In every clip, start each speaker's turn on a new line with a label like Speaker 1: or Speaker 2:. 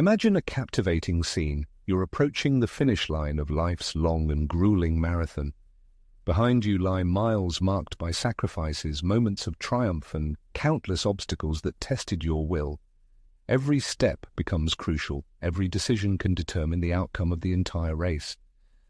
Speaker 1: Imagine a captivating scene. You're approaching the finish line of life's long and grueling marathon. Behind you lie miles marked by sacrifices, moments of triumph, and countless obstacles that tested your will. Every step becomes crucial. Every decision can determine the outcome of the entire race.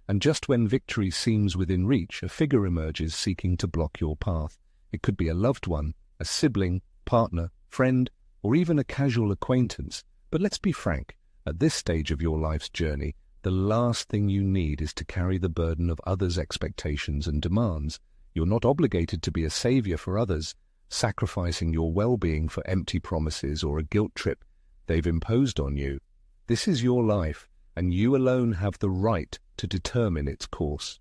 Speaker 1: And just when victory seems within reach, a figure emerges seeking to block your path. It could be a loved one, a sibling, partner, friend, or even a casual acquaintance. But let's be frank, at this stage of your life's journey, the last thing you need is to carry the burden of others' expectations and demands. You're not obligated to be a savior for others, sacrificing your well-being for empty promises or a guilt trip they've imposed on you. This is your life, and you alone have the right to determine its course.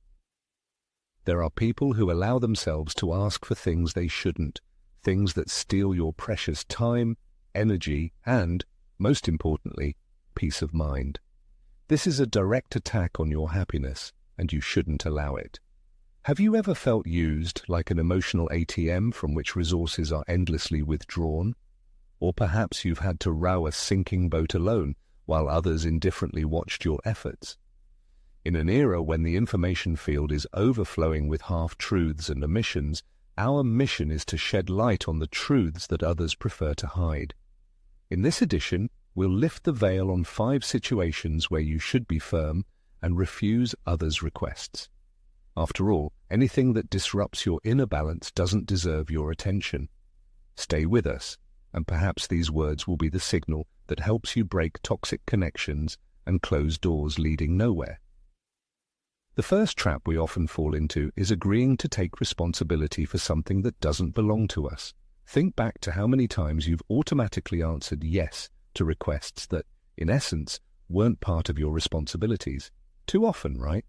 Speaker 1: There are people who allow themselves to ask for things they shouldn't, things that steal your precious time, energy, and, most importantly, peace of mind. This is a direct attack on your happiness, and you shouldn't allow it. Have you ever felt used, like an emotional ATM from which resources are endlessly withdrawn? Or perhaps you've had to row a sinking boat alone, while others indifferently watched your efforts. In an era when the information field is overflowing with half-truths and omissions, our mission is to shed light on the truths that others prefer to hide. In this edition, we'll lift the veil on 5 situations where you should be firm and refuse others' requests. After all, anything that disrupts your inner balance doesn't deserve your attention. Stay with us, and perhaps these words will be the signal that helps you break toxic connections and close doors leading nowhere. The first trap we often fall into is agreeing to take responsibility for something that doesn't belong to us. Think back to how many times you've automatically answered yes to requests that, in essence, weren't part of your responsibilities. Too often, right?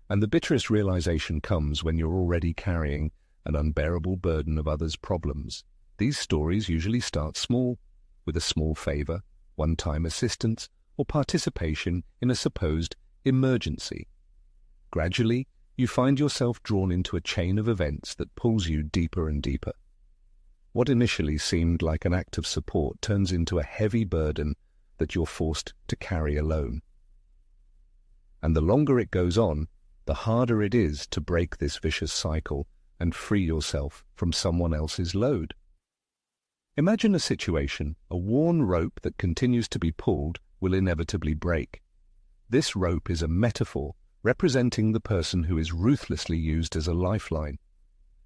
Speaker 1: And the bitterest realization comes when you're already carrying an unbearable burden of others' problems. These stories usually start small, with a small favor, one-time assistance, or participation in a supposed emergency. Gradually, you find yourself drawn into a chain of events that pulls you deeper and deeper. What initially seemed like an act of support turns into a heavy burden that you're forced to carry alone. And the longer it goes on, the harder it is to break this vicious cycle and free yourself from someone else's load. Imagine a situation: a worn rope that continues to be pulled will inevitably break. This rope is a metaphor representing the person who is ruthlessly used as a lifeline.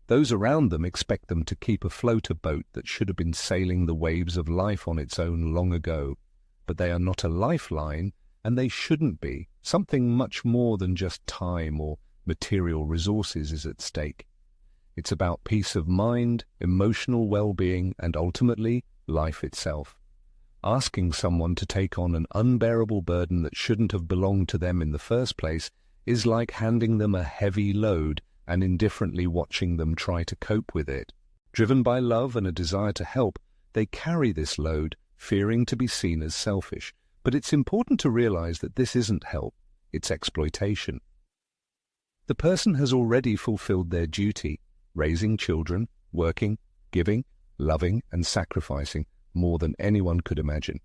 Speaker 1: Those around them expect them to keep afloat a boat that should have been sailing the waves of life on its own long ago. But they are not a lifeline, and they shouldn't be. Something much more than just time or material resources is at stake. It's about peace of mind, emotional well-being, and ultimately, life itself. Asking someone to take on an unbearable burden that shouldn't have belonged to them in the first place is like handing them a heavy load and indifferently watching them try to cope with it. Driven by love and a desire to help, they carry this load, fearing to be seen as selfish. But it's important to realize that this isn't help, it's exploitation. The person has already fulfilled their duty, raising children, working, giving, loving, and sacrificing more than anyone could imagine.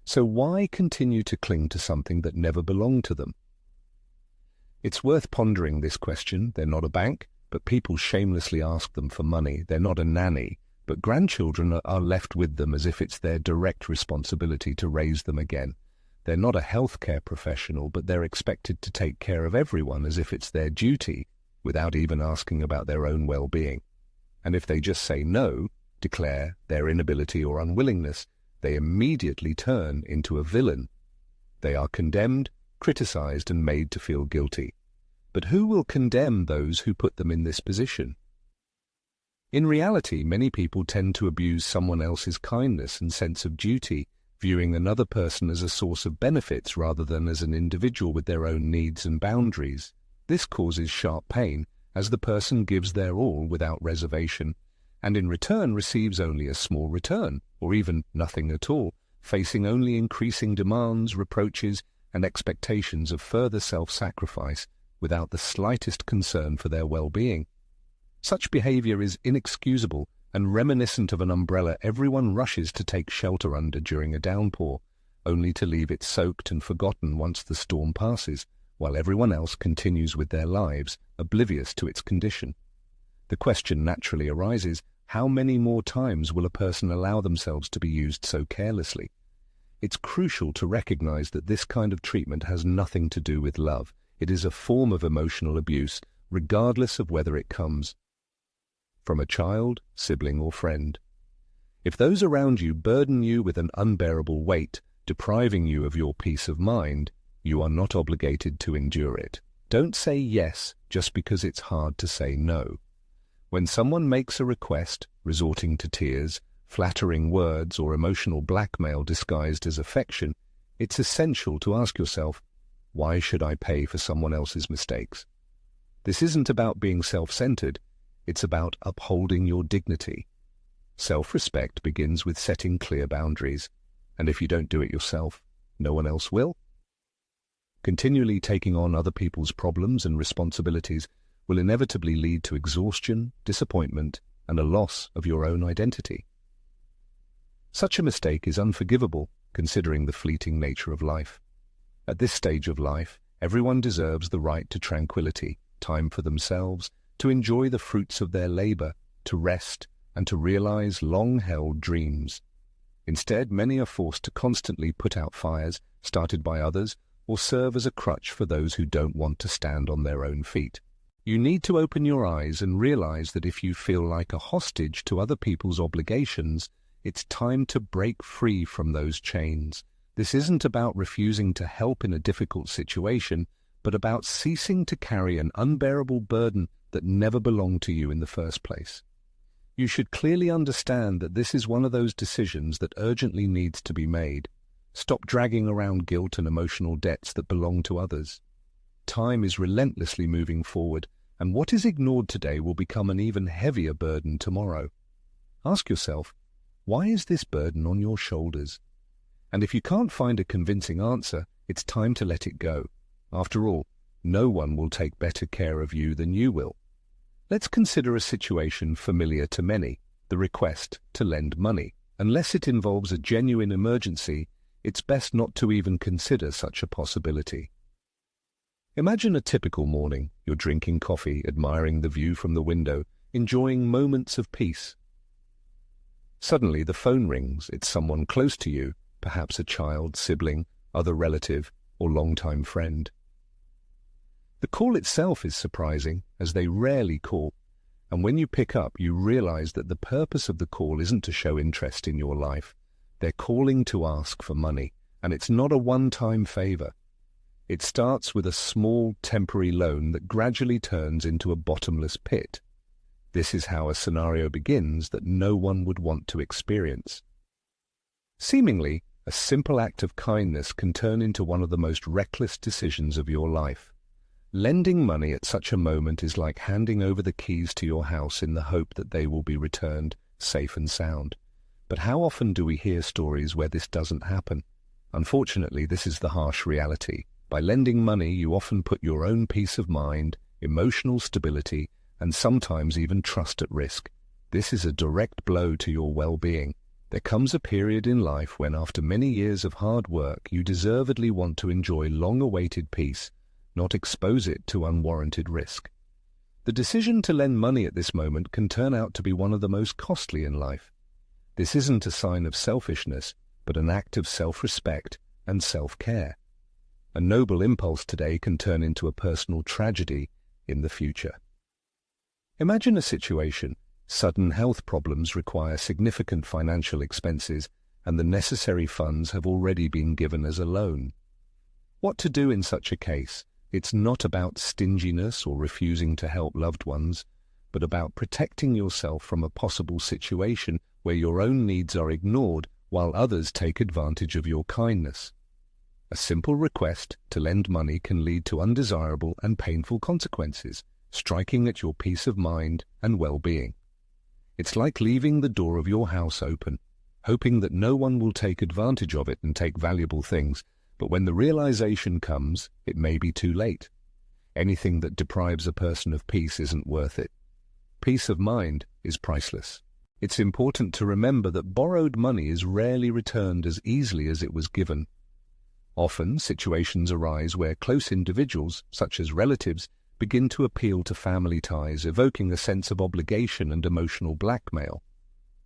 Speaker 1: So why continue to cling to something that never belonged to them? It's worth pondering this question. They're not a bank, but people shamelessly ask them for money. They're not a nanny, but grandchildren are left with them as if it's their direct responsibility to raise them again. They're not a healthcare professional, but they're expected to take care of everyone as if it's their duty, without even asking about their own well-being. And if they just say no, declare their inability or unwillingness, they immediately turn into a villain. They are condemned, criticized, and made to feel guilty. But who will condemn those who put them in this position? In reality, many people tend to abuse someone else's kindness and sense of duty, viewing another person as a source of benefits rather than as an individual with their own needs and boundaries. This causes sharp pain, as the person gives their all without reservation, and in return receives only a small return, or even nothing at all, facing only increasing demands, reproaches, and expectations of further self-sacrifice without the slightest concern for their well-being. Such behavior is inexcusable and reminiscent of an umbrella everyone rushes to take shelter under during a downpour, only to leave it soaked and forgotten once the storm passes, while everyone else continues with their lives, oblivious to its condition. The question naturally arises, how many more times will a person allow themselves to be used so carelessly? It's crucial to recognize that this kind of treatment has nothing to do with love. It is a form of emotional abuse, regardless of whether it comes from a child, sibling, or friend. If those around you burden you with an unbearable weight, depriving you of your peace of mind, you are not obligated to endure it. Don't say yes just because it's hard to say no. When someone makes a request, resorting to tears, flattering words, or emotional blackmail disguised as affection, it's essential to ask yourself, why should I pay for someone else's mistakes? This isn't about being self-centered, it's about upholding your dignity. Self-respect begins with setting clear boundaries, and if you don't do it yourself, no one else will. Continually taking on other people's problems and responsibilities will inevitably lead to exhaustion, disappointment, and a loss of your own identity. Such a mistake is unforgivable, considering the fleeting nature of life. At this stage of life, everyone deserves the right to tranquility, time for themselves, to enjoy the fruits of their labor, to rest, and to realize long-held dreams. Instead, many are forced to constantly put out fires started by others or serve as a crutch for those who don't want to stand on their own feet. You need to open your eyes and realize that if you feel like a hostage to other people's obligations, it's time to break free from those chains. This isn't about refusing to help in a difficult situation, but about ceasing to carry an unbearable burden that never belonged to you in the first place. You should clearly understand that this is one of those decisions that urgently needs to be made. Stop dragging around guilt and emotional debts that belong to others. Time is relentlessly moving forward, and what is ignored today will become an even heavier burden tomorrow. Ask yourself, why is this burden on your shoulders? And if you can't find a convincing answer, it's time to let it go. After all, no one will take better care of you than you will. Let's consider a situation familiar to many, the request to lend money. Unless it involves a genuine emergency, it's best not to even consider such a possibility. Imagine a typical morning. You're drinking coffee, admiring the view from the window, enjoying moments of peace. Suddenly the phone rings. It's someone close to you, perhaps a child, sibling, other relative, or longtime friend. The call itself is surprising, as they rarely call, and when you pick up, you realize that the purpose of the call isn't to show interest in your life. They're calling to ask for money, and it's not a one-time favor. It starts with a small, temporary loan that gradually turns into a bottomless pit. This is how a scenario begins that no one would want to experience. Seemingly, a simple act of kindness can turn into one of the most reckless decisions of your life. Lending money at such a moment is like handing over the keys to your house in the hope that they will be returned safe and sound. But how often do we hear stories where this doesn't happen? Unfortunately, this is the harsh reality. By lending money, you often put your own peace of mind, emotional stability, and sometimes even trust at risk. This is a direct blow to your well-being. There comes a period in life when, after many years of hard work, you deservedly want to enjoy long-awaited peace, not expose it to unwarranted risk. The decision to lend money at this moment can turn out to be one of the most costly in life. This isn't a sign of selfishness, but an act of self-respect and self-care. A noble impulse today can turn into a personal tragedy in the future. Imagine a situation. Sudden health problems require significant financial expenses, and the necessary funds have already been given as a loan. What to do in such a case? It's not about stinginess or refusing to help loved ones, but about protecting yourself from a possible situation where your own needs are ignored while others take advantage of your kindness. A simple request to lend money can lead to undesirable and painful consequences, striking at your peace of mind and well-being. It's like leaving the door of your house open, hoping that no one will take advantage of it and take valuable things, but when the realization comes, it may be too late. Anything that deprives a person of peace isn't worth it. Peace of mind is priceless. It's important to remember that borrowed money is rarely returned as easily as it was given. Often, situations arise where close individuals, such as relatives, begin to appeal to family ties, evoking a sense of obligation and emotional blackmail.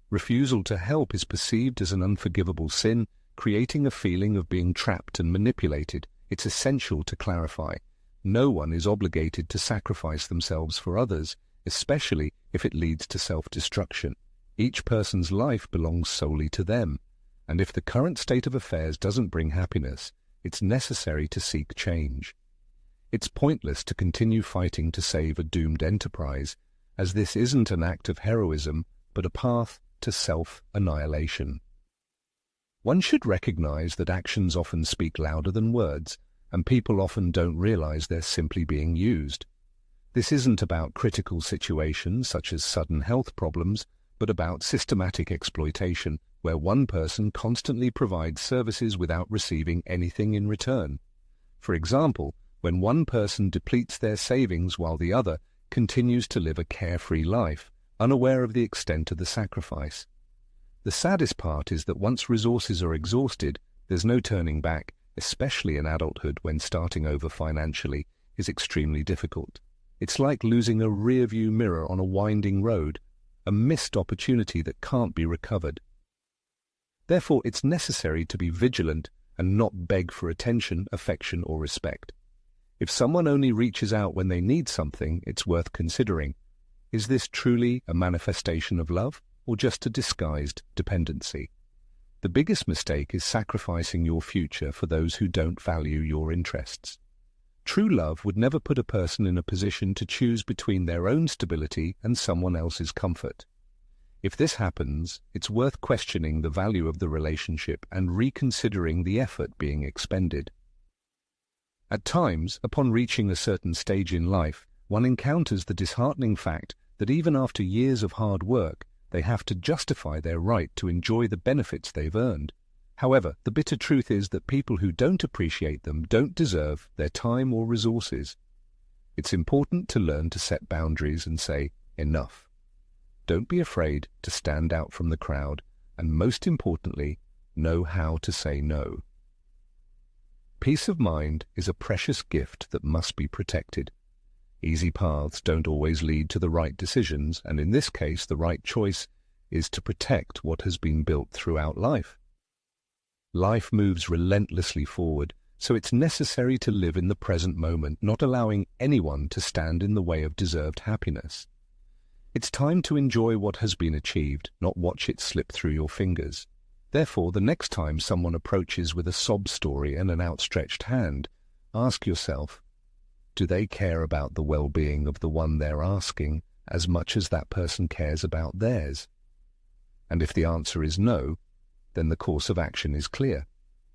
Speaker 1: Refusal to help is perceived as an unforgivable sin, creating a feeling of being trapped and manipulated. It's essential to clarify: no one is obligated to sacrifice themselves for others, especially if it leads to self-destruction. Each person's life belongs solely to them, and if the current state of affairs doesn't bring happiness, it's necessary to seek change. It's pointless to continue fighting to save a doomed enterprise, as this isn't an act of heroism, but a path to self-annihilation. One should recognize that actions often speak louder than words, and people often don't realize they're simply being used. This isn't about critical situations such as sudden health problems, but about systematic exploitation, where one person constantly provides services without receiving anything in return. For example, when one person depletes their savings while the other continues to live a carefree life, unaware of the extent of the sacrifice. The saddest part is that once resources are exhausted, there's no turning back, especially in adulthood when starting over financially is extremely difficult. It's like losing a rear-view mirror on a winding road, a missed opportunity that can't be recovered. Therefore, it's necessary to be vigilant and not beg for attention, affection, or respect. If someone only reaches out when they need something, it's worth considering. Is this truly a manifestation of love, or just a disguised dependency? The biggest mistake is sacrificing your future for those who don't value your interests. True love would never put a person in a position to choose between their own stability and someone else's comfort. If this happens, it's worth questioning the value of the relationship and reconsidering the effort being expended. At times, upon reaching a certain stage in life, one encounters the disheartening fact that even after years of hard work, they have to justify their right to enjoy the benefits they've earned. However, the bitter truth is that people who don't appreciate them don't deserve their time or resources. It's important to learn to set boundaries and say, enough. Don't be afraid to stand out from the crowd, and most importantly, know how to say no. Peace of mind is a precious gift that must be protected. Easy paths don't always lead to the right decisions, and in this case, the right choice is to protect what has been built throughout life. Life moves relentlessly forward, so it's necessary to live in the present moment, not allowing anyone to stand in the way of deserved happiness. It's time to enjoy what has been achieved, not watch it slip through your fingers. Therefore, the next time someone approaches with a sob story and an outstretched hand, ask yourself, do they care about the well-being of the one they're asking as much as that person cares about theirs? And if the answer is no, then the course of action is clear.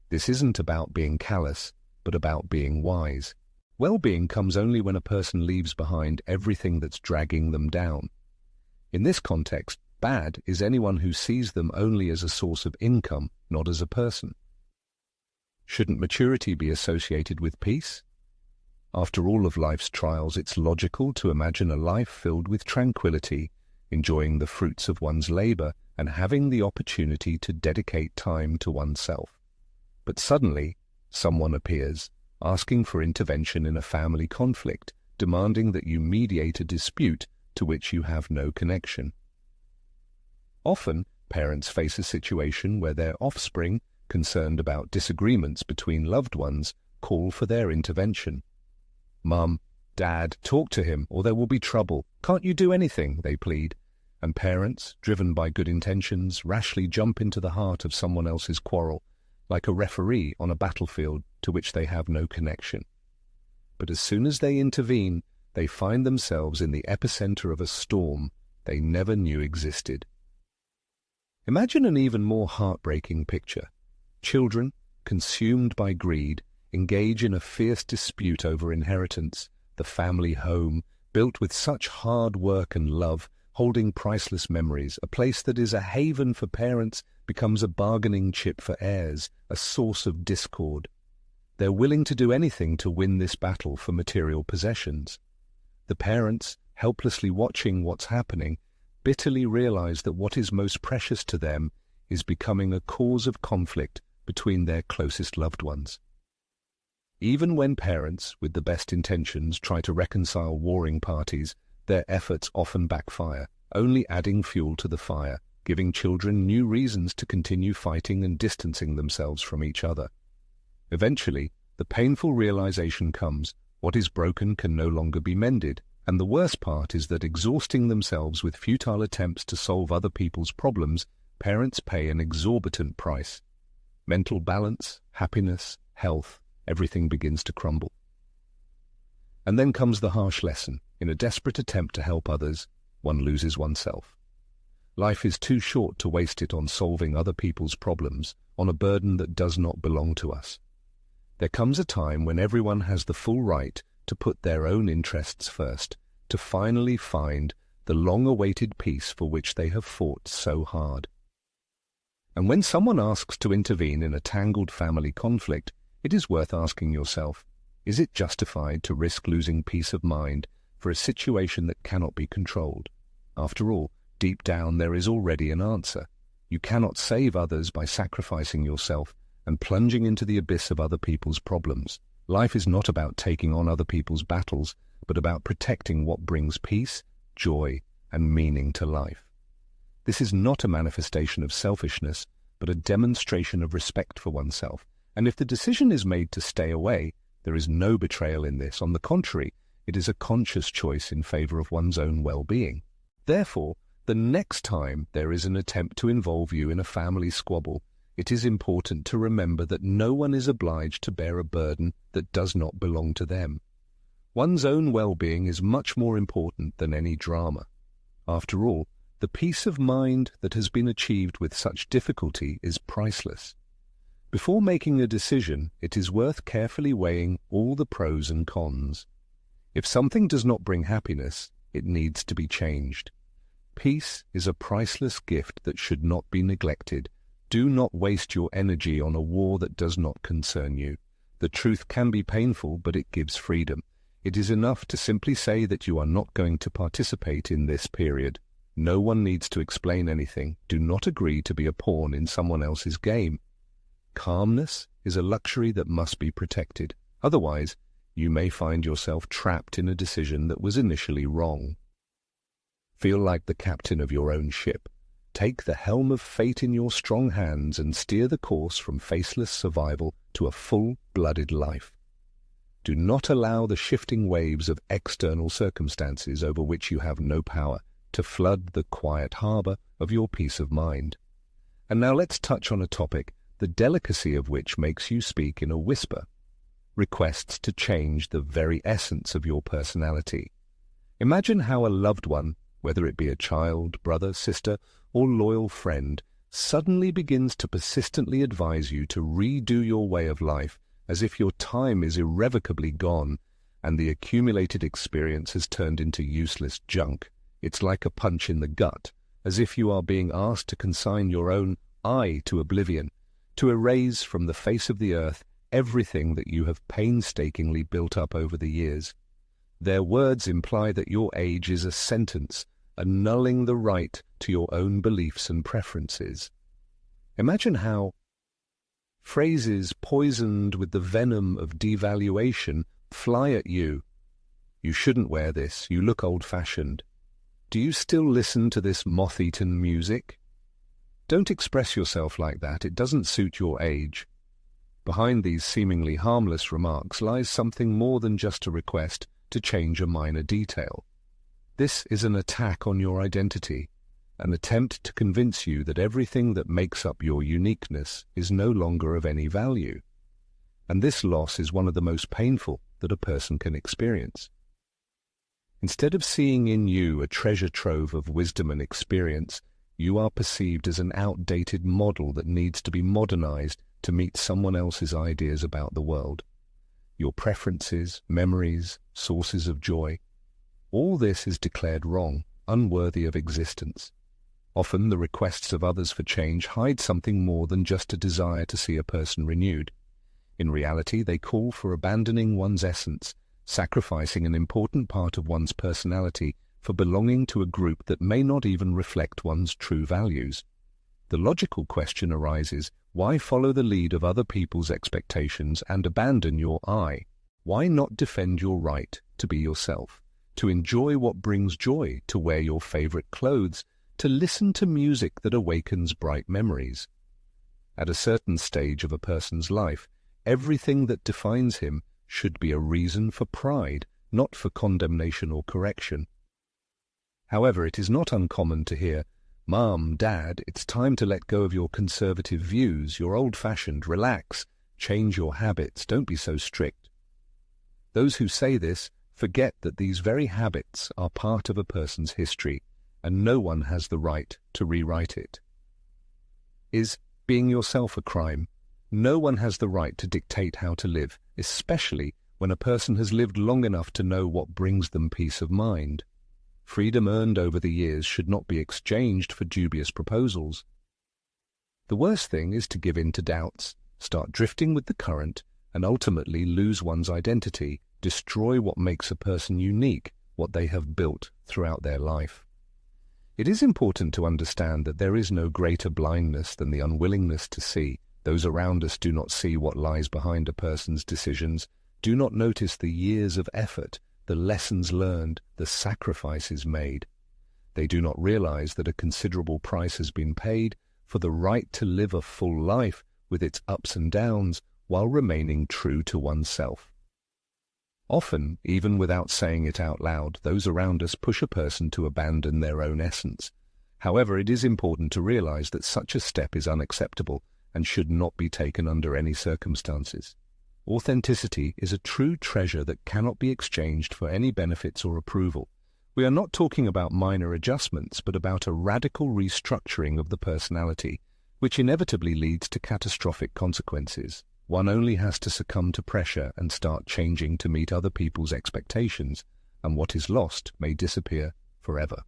Speaker 1: This isn't about being callous, but about being wise. Well-being comes only when a person leaves behind everything that's dragging them down. In this context, bad is anyone who sees them only as a source of income, not as a person. Shouldn't maturity be associated with peace? After all of life's trials, it's logical to imagine a life filled with tranquility, enjoying the fruits of one's labor, and having the opportunity to dedicate time to oneself. But suddenly, someone appears, asking for intervention in a family conflict, demanding that you mediate a dispute to which you have no connection. Often, parents face a situation where their offspring, concerned about disagreements between loved ones, call for their intervention. Mum, Dad, talk to him, or there will be trouble. Can't you do anything? They plead. And parents, driven by good intentions, rashly jump into the heart of someone else's quarrel, like a referee on a battlefield to which they have no connection. But as soon as they intervene, they find themselves in the epicenter of a storm they never knew existed. Imagine an even more heartbreaking picture. Children, consumed by greed, engage in a fierce dispute over inheritance, the family home, built with such hard work and love, holding priceless memories. A place that is a haven for parents becomes a bargaining chip for heirs, a source of discord. They're willing to do anything to win this battle for material possessions. The parents, helplessly watching what's happening, bitterly realize that what is most precious to them is becoming a cause of conflict between their closest loved ones. Even when parents, with the best intentions, try to reconcile warring parties, their efforts often backfire, only adding fuel to the fire, giving children new reasons to continue fighting and distancing themselves from each other. Eventually, the painful realization comes: what is broken can no longer be mended, and the worst part is that, exhausting themselves with futile attempts to solve other people's problems, parents pay an exorbitant price. Mental balance, happiness, health, everything begins to crumble. And then comes the harsh lesson: in a desperate attempt to help others, one loses oneself. Life is too short to waste it on solving other people's problems, on a burden that does not belong to us. There comes a time when everyone has the full right to put their own interests first, to finally find the long-awaited peace for which they have fought so hard. And when someone asks to intervene in a tangled family conflict, it is worth asking yourself, is it justified to risk losing peace of mind for a situation that cannot be controlled? After all, deep down there is already an answer. You cannot save others by sacrificing yourself and plunging into the abyss of other people's problems. Life is not about taking on other people's battles, but about protecting what brings peace, joy, and meaning to life. This is not a manifestation of selfishness, but a demonstration of respect for oneself. And if the decision is made to stay away, there is no betrayal in this. On the contrary, it is a conscious choice in favor of one's own well-being. Therefore, the next time there is an attempt to involve you in a family squabble, it is important to remember that no one is obliged to bear a burden that does not belong to them. One's own well-being is much more important than any drama. After all, the peace of mind that has been achieved with such difficulty is priceless. Before making a decision, it is worth carefully weighing all the pros and cons. If something does not bring happiness, it needs to be changed. Peace is a priceless gift that should not be neglected. Do not waste your energy on a war that does not concern you. The truth can be painful, but it gives freedom. It is enough to simply say that you are not going to participate in this period. No one needs to explain anything. Do not agree to be a pawn in someone else's game. Calmness is a luxury that must be protected. Otherwise, you may find yourself trapped in a decision that was initially wrong. Feel like the captain of your own ship. Take the helm of fate in your strong hands and steer the course from faceless survival to a full-blooded life. Do not allow the shifting waves of external circumstances over which you have no power to flood the quiet harbor of your peace of mind. And now let's touch on a topic, the delicacy of which makes you speak in a whisper. Requests to change the very essence of your personality. Imagine how a loved one, whether it be a child, brother, sister, or loyal friend, suddenly begins to persistently advise you to redo your way of life, as if your time is irrevocably gone and the accumulated experience has turned into useless junk. It's like a punch in the gut, as if you are being asked to consign your own I to oblivion, to erase from the face of the earth everything that you have painstakingly built up over the years. Their words imply that your age is a sentence, annulling the right to your own beliefs and preferences. Imagine how phrases poisoned with the venom of devaluation fly at you. You shouldn't wear this, you look old-fashioned. Do you still listen to this moth-eaten music? Don't express yourself like that, it doesn't suit your age. Behind these seemingly harmless remarks lies something more than just a request to change a minor detail. This is an attack on your identity, an attempt to convince you that everything that makes up your uniqueness is no longer of any value. And this loss is one of the most painful that a person can experience. Instead of seeing in you a treasure trove of wisdom and experience, you are perceived as an outdated model that needs to be modernized to meet someone else's ideas about the world. Your preferences, memories, sources of joy, all this is declared wrong, unworthy of existence. Often the requests of others for change hide something more than just a desire to see a person renewed. In reality, they call for abandoning one's essence, sacrificing an important part of one's personality for belonging to a group that may not even reflect one's true values. The logical question arises, why follow the lead of other people's expectations and abandon your I? Why not defend your right to be yourself, to enjoy what brings joy, to wear your favorite clothes, to listen to music that awakens bright memories? At a certain stage of a person's life, everything that defines him should be a reason for pride, not for condemnation or correction. However, it is not uncommon to hear, "Mom, Dad, it's time to let go of your conservative views, you're old-fashioned, relax, change your habits, don't be so strict." Those who say this forget that these very habits are part of a person's history, and no one has the right to rewrite it. Is being yourself a crime? No one has the right to dictate how to live, especially when a person has lived long enough to know what brings them peace of mind. Freedom earned over the years should not be exchanged for dubious proposals. The worst thing is to give in to doubts, start drifting with the current, and ultimately lose one's identity, destroy what makes a person unique, what they have built throughout their life. It is important to understand that there is no greater blindness than the unwillingness to see. Those around us do not see what lies behind a person's decisions, do not notice the years of effort, the lessons learned, the sacrifices made. They do not realize that a considerable price has been paid for the right to live a full life with its ups and downs while remaining true to oneself. Often, even without saying it out loud, those around us push a person to abandon their own essence. However, it is important to realize that such a step is unacceptable and should not be taken under any circumstances. Authenticity is a true treasure that cannot be exchanged for any benefits or approval. We are not talking about minor adjustments, but about a radical restructuring of the personality, which inevitably leads to catastrophic consequences. One only has to succumb to pressure and start changing to meet other people's expectations, and what is lost may disappear forever.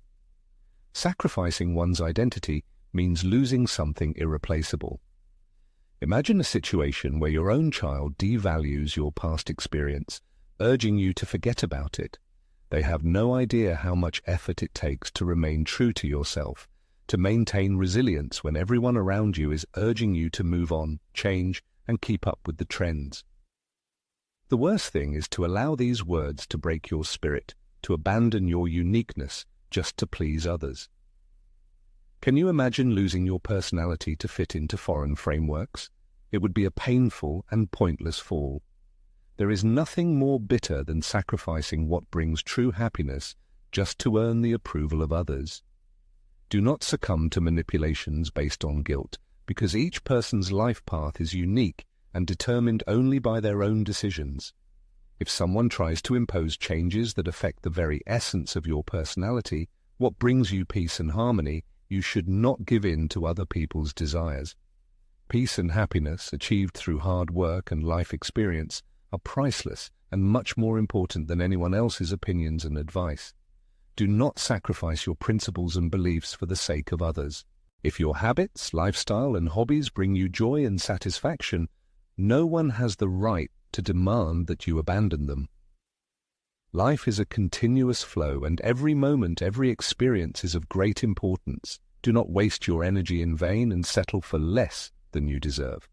Speaker 1: Sacrificing one's identity means losing something irreplaceable. Imagine a situation where your own child devalues your past experience, urging you to forget about it. They have no idea how much effort it takes to remain true to yourself, to maintain resilience when everyone around you is urging you to move on, change, and keep up with the trends. The worst thing is to allow these words to break your spirit, to abandon your uniqueness just to please others. Can you imagine losing your personality to fit into foreign frameworks? It would be a painful and pointless fall. There is nothing more bitter than sacrificing what brings true happiness just to earn the approval of others. Do not succumb to manipulations based on guilt, because each person's life path is unique and determined only by their own decisions. If someone tries to impose changes that affect the very essence of your personality, what brings you peace and harmony, you should not give in to other people's desires. Peace and happiness, achieved through hard work and life experience, are priceless and much more important than anyone else's opinions and advice. Do not sacrifice your principles and beliefs for the sake of others. If your habits, lifestyle, and hobbies bring you joy and satisfaction, no one has the right to demand that you abandon them. Life is a continuous flow, and every moment, every experience is of great importance. Do not waste your energy in vain and settle for less than you deserve.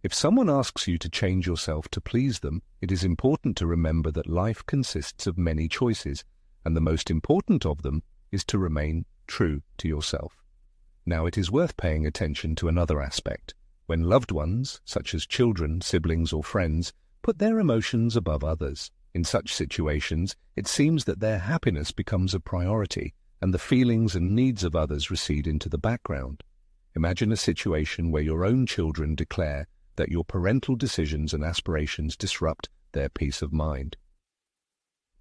Speaker 1: If someone asks you to change yourself to please them, it is important to remember that life consists of many choices, and the most important of them is to remain true to yourself. Now, it is worth paying attention to another aspect. When loved ones, such as children, siblings, or friends, put their emotions above others. In such situations, it seems that their happiness becomes a priority, and the feelings and needs of others recede into the background. Imagine a situation where your own children declare that your parental decisions and aspirations disrupt their peace of mind.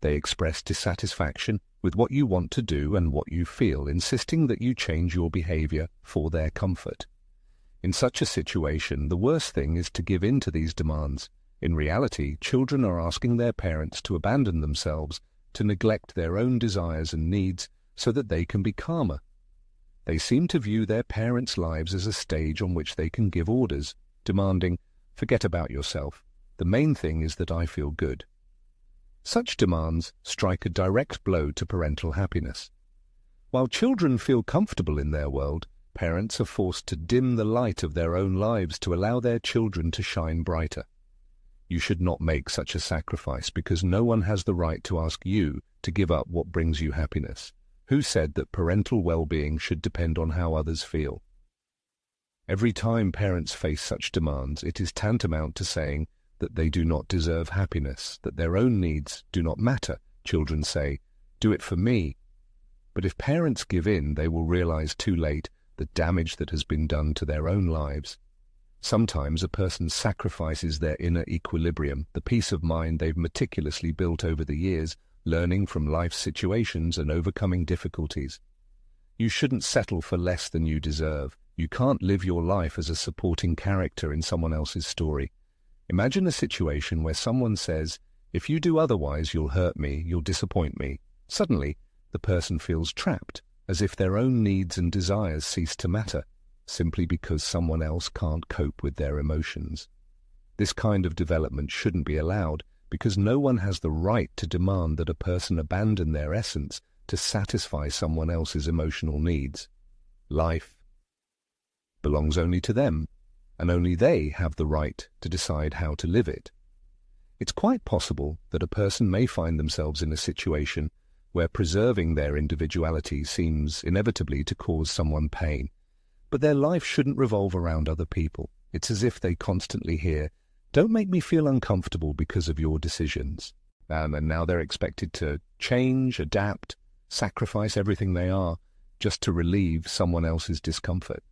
Speaker 1: They express dissatisfaction with what you want to do and what you feel, insisting that you change your behavior for their comfort. In such a situation, the worst thing is to give in to these demands. In reality, children are asking their parents to abandon themselves, to neglect their own desires and needs so that they can be calmer. They seem to view their parents' lives as a stage on which they can give orders, demanding, "Forget about yourself. The main thing is that I feel good." Such demands strike a direct blow to parental happiness. While children feel comfortable in their world, parents are forced to dim the light of their own lives to allow their children to shine brighter. You should not make such a sacrifice because no one has the right to ask you to give up what brings you happiness. Who said that parental well-being should depend on how others feel? Every time parents face such demands, it is tantamount to saying that they do not deserve happiness, that their own needs do not matter. Children say, "Do it for me." But if parents give in, they will realize too late the damage that has been done to their own lives. Sometimes a person sacrifices their inner equilibrium, the peace of mind they've meticulously built over the years, learning from life's situations and overcoming difficulties. You shouldn't settle for less than you deserve. You can't live your life as a supporting character in someone else's story. Imagine a situation where someone says, "If you do otherwise, you'll hurt me, you'll disappoint me." Suddenly, the person feels trapped, as if their own needs and desires cease to matter, simply because someone else can't cope with their emotions. This kind of development shouldn't be allowed, because no one has the right to demand that a person abandon their essence to satisfy someone else's emotional needs. Life belongs only to them, and only they have the right to decide how to live it. It's quite possible that a person may find themselves in a situation where preserving their individuality seems inevitably to cause someone pain, but their life shouldn't revolve around other people. It's as if they constantly hear, "Don't make me feel uncomfortable because of your decisions." And now they're expected to change, adapt, sacrifice everything they are just to relieve someone else's discomfort.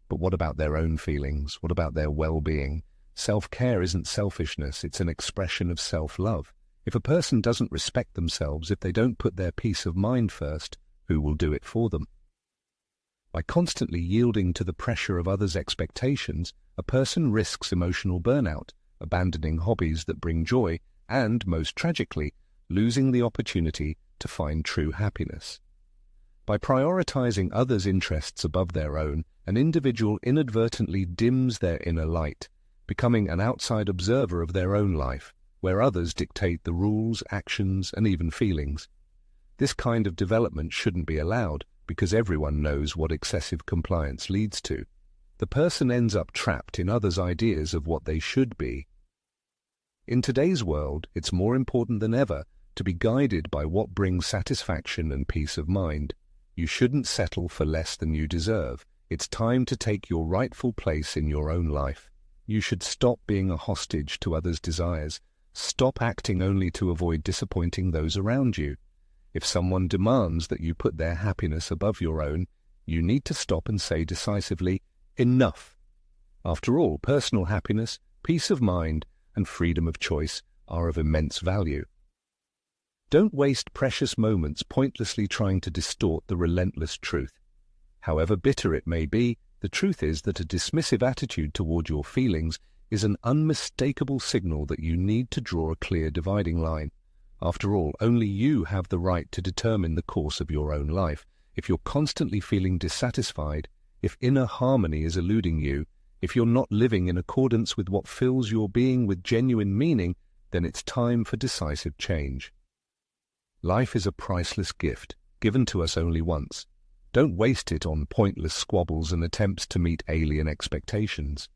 Speaker 1: But what about their own feelings? What about their well-being? Self-care isn't selfishness, it's an expression of self-love. If a person doesn't respect themselves, if they don't put their peace of mind first, who will do it for them? By constantly yielding to the pressure of others' expectations, a person risks emotional burnout, abandoning hobbies that bring joy, and, most tragically, losing the opportunity to find true happiness. By prioritizing others' interests above their own, an individual inadvertently dims their inner light, becoming an outside observer of their own life, where others dictate the rules, actions, and even feelings. This kind of development shouldn't be allowed, because everyone knows what excessive compliance leads to. The person ends up trapped in others' ideas of what they should be. In today's world, it's more important than ever to be guided by what brings satisfaction and peace of mind. You shouldn't settle for less than you deserve. It's time to take your rightful place in your own life. You should stop being a hostage to others' desires. Stop acting only to avoid disappointing those around you. If someone demands that you put their happiness above your own, you need to stop and say decisively, "Enough." After all, personal happiness, peace of mind, and freedom of choice are of immense value. Don't waste precious moments pointlessly trying to distort the relentless truth. However bitter it may be, the truth is that a dismissive attitude toward your feelings is an unmistakable signal that you need to draw a clear dividing line. After all, only you have the right to determine the course of your own life. If you're constantly feeling dissatisfied, if inner harmony is eluding you, if you're not living in accordance with what fills your being with genuine meaning, then it's time for decisive change. Life is a priceless gift, given to us only once. Don't waste it on pointless squabbles and attempts to meet alien expectations.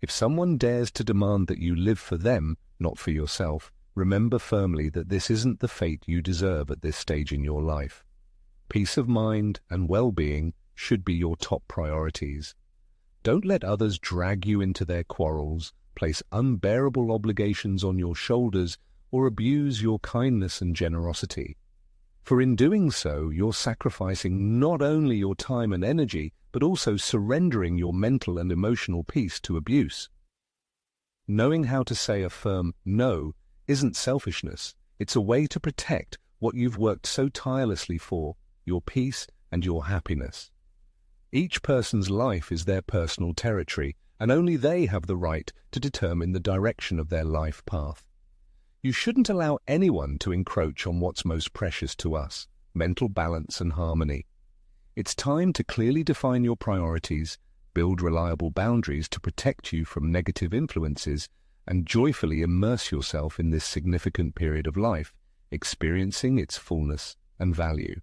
Speaker 1: If someone dares to demand that you live for them, not for yourself, remember firmly that this isn't the fate you deserve at this stage in your life. Peace of mind and well-being should be your top priorities. Don't let others drag you into their quarrels, place unbearable obligations on your shoulders, or abuse your kindness and generosity. For in doing so, you're sacrificing not only your time and energy, but also surrendering your mental and emotional peace to abuse. Knowing how to say a firm no isn't selfishness. It's a way to protect what you've worked so tirelessly for, your peace and your happiness. Each person's life is their personal territory, and only they have the right to determine the direction of their life path. You shouldn't allow anyone to encroach on what's most precious to us, mental balance and harmony. It's time to clearly define your priorities, build reliable boundaries to protect you from negative influences, and joyfully immerse yourself in this significant period of life, experiencing its fullness and value.